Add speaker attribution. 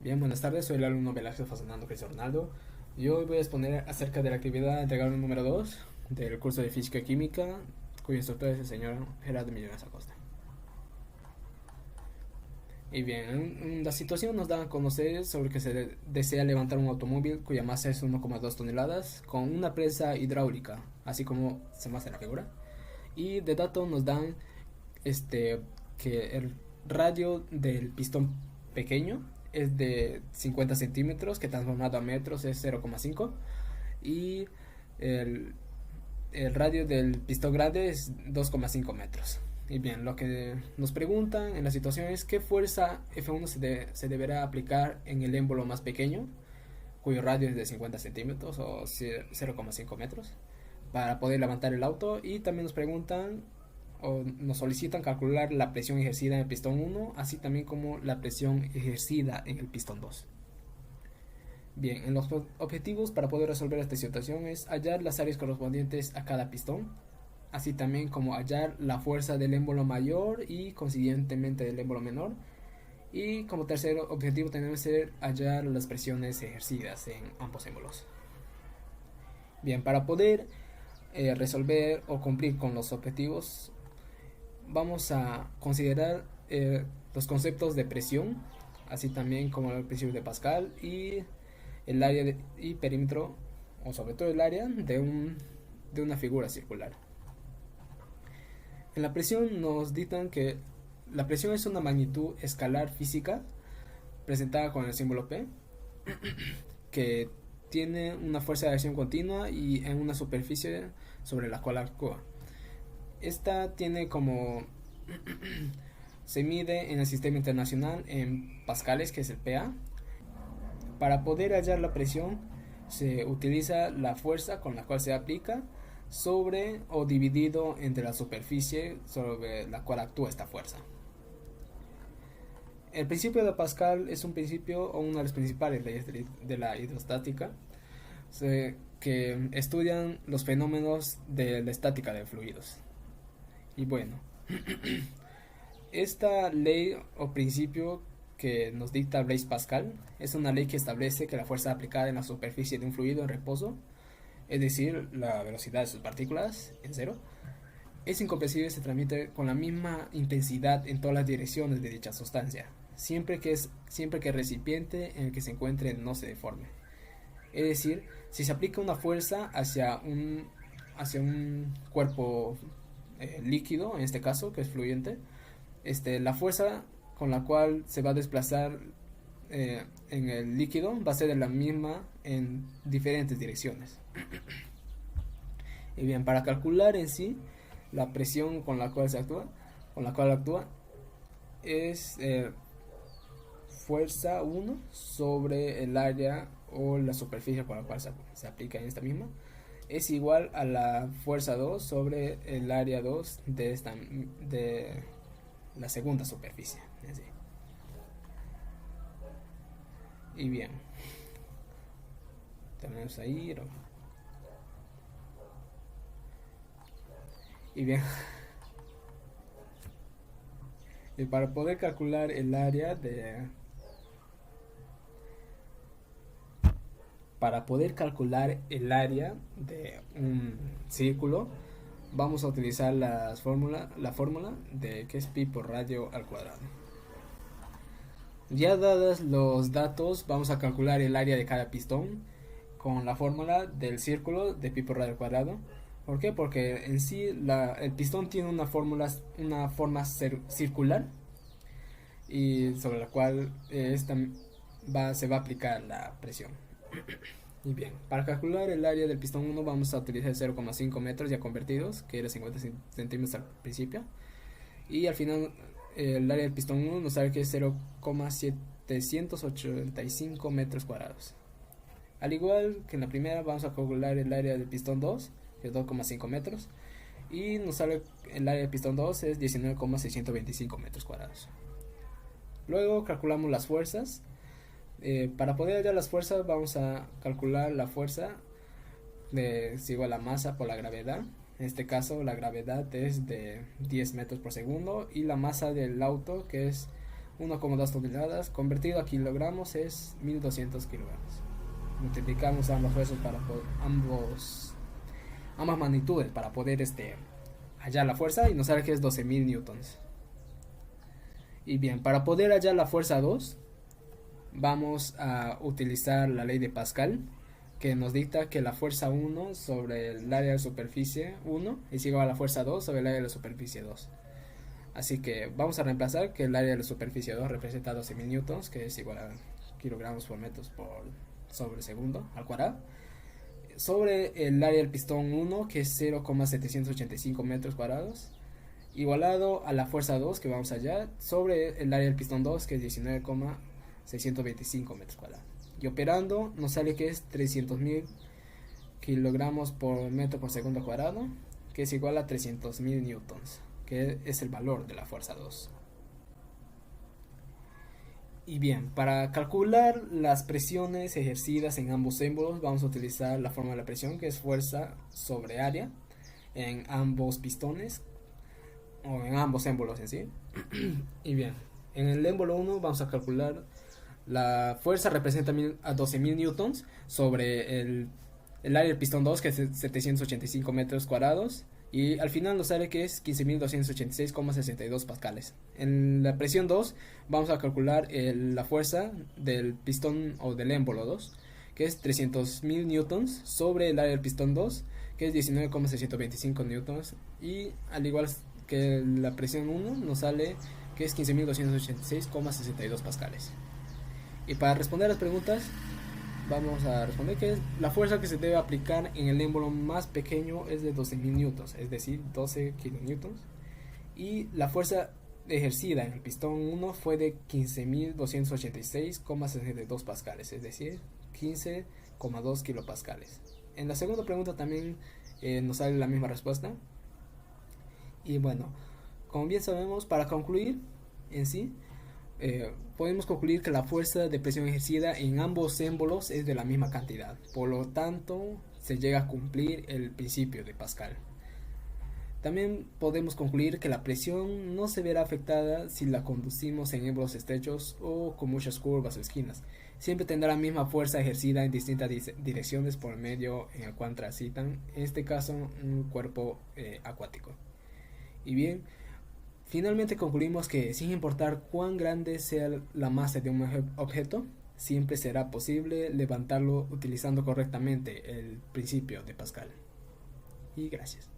Speaker 1: Bien, buenas tardes, soy el alumno Velázquez Fernando Cristian Ronaldo y hoy voy a exponer acerca de la actividad integral número 2 del curso de Física y Química, cuyo instructor es el señor Gerardo Millones Acosta. Y bien, la situación nos da a conocer sobre que se desea levantar un automóvil cuya masa es 1,2 toneladas con una presa hidráulica, así como se muestra en la figura. Y de datos nos dan este que el radio del pistón pequeño es de 50 centímetros, que transformado a metros es 0,5, y el, el radio del pistón grande es 2,5 metros. Y bien, lo que nos preguntan en la situación es qué fuerza F1 se deberá aplicar en el émbolo más pequeño, cuyo radio es de 50 centímetros o 0,5 metros, para poder levantar el auto. Y también nos preguntan o nos solicitan calcular la presión ejercida en el pistón 1, así también como la presión ejercida en el pistón 2. Bien, en los objetivos para poder resolver esta situación es hallar las áreas correspondientes a cada pistón, así también como hallar la fuerza del émbolo mayor y consiguientemente del émbolo menor. Y como tercer objetivo tenemos que ser hallar las presiones ejercidas en ambos émbolos. Bien, para poder resolver o cumplir con los objetivos, vamos a considerar los conceptos de presión, así también como el principio de Pascal y el área y perímetro, o sobre todo el área de una figura circular. En la presión nos dictan que la presión es una magnitud escalar física presentada con el símbolo P, que tiene una fuerza de acción continua y en una superficie sobre la cual actúa. Esta tiene como se mide en el sistema internacional en pascales, que es el PA. Para poder hallar la presión se utiliza la fuerza con la cual se aplica sobre o dividido entre la superficie sobre la cual actúa esta fuerza. El principio de Pascal es un principio o una de las principales leyes de la hidrostática que estudian los fenómenos de la estática de fluidos. Y bueno, esta ley o principio que nos dicta Blaise Pascal es una ley que establece que la fuerza aplicada en la superficie de un fluido en reposo, es decir, la velocidad de sus partículas en cero, es incomprensible y se transmite con la misma intensidad en todas las direcciones de dicha sustancia, siempre que el recipiente en el que se encuentre no se deforme. Es decir, si se aplica una fuerza hacia un cuerpo líquido, en este caso, que es fluyente, la fuerza con la cual se va a desplazar en el líquido va a ser la misma en diferentes direcciones. Y bien, para calcular en sí la presión con la cual actúa es fuerza 1 sobre el área o la superficie con la cual se aplica en esta misma, es igual a la fuerza 2 sobre el área 2 de la segunda superficie. Así. Y bien, tenemos ahí. Y bien, y para poder calcular el área de un círculo, vamos a utilizar la fórmula de que es pi por radio al cuadrado. Ya dados los datos, vamos a calcular el área de cada pistón con la fórmula del círculo de pi por radio al cuadrado. ¿Por qué? Porque en sí el pistón tiene una forma circular y sobre la cual se va a aplicar la presión. Y bien, para calcular el área del pistón 1 vamos a utilizar 0,5 metros ya convertidos, que era 50 centímetros al principio. Y al final el área del pistón 1 nos sale que es 0,785 metros cuadrados. Al igual que en la primera, vamos a calcular el área del pistón 2, que es 2,5 metros. Y nos sale el área del pistón 2 es 19,625 metros cuadrados. Luego calculamos las fuerzas. Para poder hallar las fuerzas vamos a calcular la fuerza es igual a la masa por la gravedad. En este caso la gravedad es de 10 metros por segundo y la masa del auto, que es 1,2 toneladas, convertido a kilogramos es 1200 kilogramos. Multiplicamos ambas fuerzas para ambas magnitudes para poder hallar la fuerza y nos sale que es 12.000 newtons. Y bien, para poder hallar la fuerza 2, vamos a utilizar la ley de Pascal, que nos dicta que la fuerza 1 sobre el área de superficie 1 es igual a la fuerza 2 sobre el área de la superficie 2. Así que vamos a reemplazar que el área de la superficie 2 representa 12.000 newtons, que es igual a kilogramos por metros por sobre segundo al cuadrado, sobre el área del pistón 1, que es 0,785 metros cuadrados, igualado a la fuerza 2 que vamos allá, sobre el área del pistón 2, que es 19,625 metros cuadrados. Y operando nos sale que es 300.000 kilogramos por metro por segundo cuadrado, que es igual a 300.000 newtons, que es el valor de la fuerza 2. Y bien, para calcular las presiones ejercidas en ambos émbolos vamos a utilizar la fórmula de la presión, que es fuerza sobre área en ambos pistones o en ambos émbolos en sí. Y bien, en el émbolo 1 vamos a calcular la fuerza representa a 12.000 newtons sobre el área del pistón 2, que es 785 metros cuadrados, y al final nos sale que es 15.286,62 pascales. En la presión 2 vamos a calcular la fuerza del pistón o del émbolo 2, que es 300.000 newtons sobre el área del pistón 2, que es 19,625 newtons, y al igual que la presión 1 nos sale que es 15.286,62 pascales. Y para responder las preguntas vamos a responder que la fuerza que se debe aplicar en el émbolo más pequeño es de 12.000 newtons, es decir, 12 kilonewtons, y la fuerza ejercida en el pistón 1 fue de 15.286,62 pascales, es decir, 15,2 kilopascales. En la segunda pregunta también nos sale la misma respuesta. Y bueno, como bien sabemos, para concluir en sí, podemos concluir que la fuerza de presión ejercida en ambos émbolos es de la misma cantidad, por lo tanto se llega a cumplir el principio de Pascal. También podemos concluir que la presión no se verá afectada si la conducimos en émbolos estrechos o con muchas curvas o esquinas. Siempre tendrá la misma fuerza ejercida en distintas direcciones por el medio en el cual transitan, en este caso un cuerpo acuático. Y bien, finalmente concluimos que sin importar cuán grande sea la masa de un objeto, siempre será posible levantarlo utilizando correctamente el principio de Pascal. Y gracias.